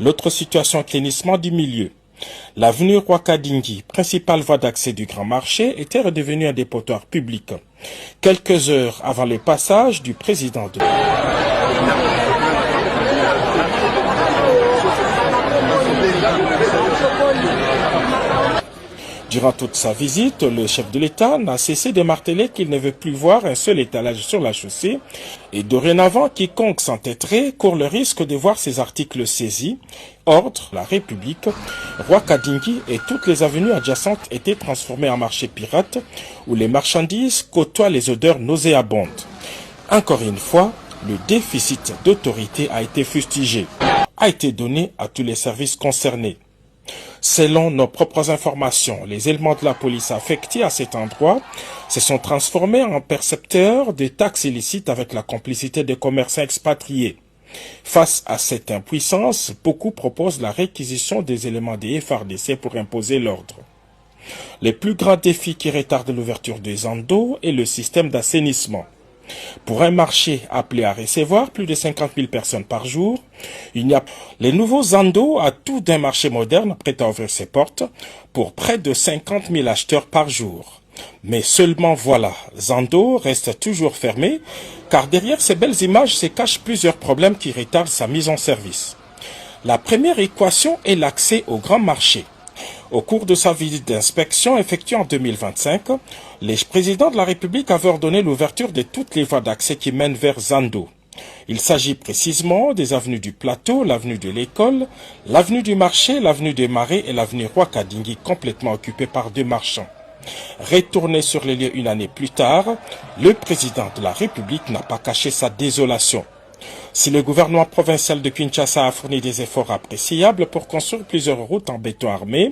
L'autre situation clinissement du milieu. L'avenue Rwakadingi, principale voie d'accès du Grand Marché, était redevenue un dépotoir public. Quelques heures avant le passage du président de... Durant toute sa visite, le chef de l'État n'a cessé de marteler qu'il ne veut plus voir un seul étalage sur la chaussée et dorénavant, quiconque s'entêterait court le risque de voir ses articles saisis. Ordre, la République, Rwakadingi et toutes les avenues adjacentes étaient transformées en marché pirate où les marchandises côtoient les odeurs nauséabondes. Encore une fois, le déficit d'autorité a été fustigé, a été donné à tous les services concernés. Selon nos propres informations, les éléments de la police affectés à cet endroit se sont transformés en percepteurs de taxes illicites avec la complicité des commerçants expatriés. Face à cette impuissance, beaucoup proposent la réquisition des éléments des FARDC pour imposer l'ordre. Les plus grands défis qui retardent l'ouverture des Zando est le système d'assainissement. Pour un marché appelé à recevoir plus de 50 000 personnes par jour, il y a les nouveaux Zando à tout d'un marché moderne prêt à ouvrir ses portes pour près de 50 000 acheteurs par jour. Mais seulement voilà, Zando reste toujours fermé car derrière ces belles images se cachent plusieurs problèmes qui retardent sa mise en service. La première équation est l'accès au grand marché. Au cours de sa visite d'inspection effectuée en 2025, le président de la République avait ordonné l'ouverture de toutes les voies d'accès qui mènent vers Zando. Il s'agit précisément des avenues du Plateau, l'avenue de l'École, l'avenue du Marché, l'avenue des Marais et l'avenue Rwakadingi complètement occupées par deux marchands. Retourné sur les lieux une année plus tard, le président de la République n'a pas caché sa désolation. Si le gouvernement provincial de Kinshasa a fourni des efforts appréciables pour construire plusieurs routes en béton armé,